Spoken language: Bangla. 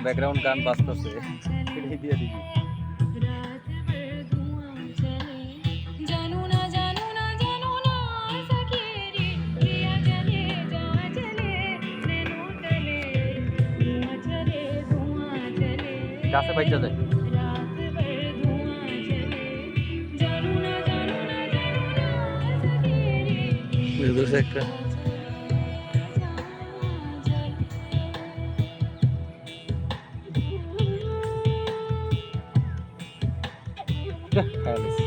ব্যাকগ্রাউন্ড গান বাজতেছে, এটাই দিয়ে দিবি। কাছে বাইচা যায়। একটা Alice.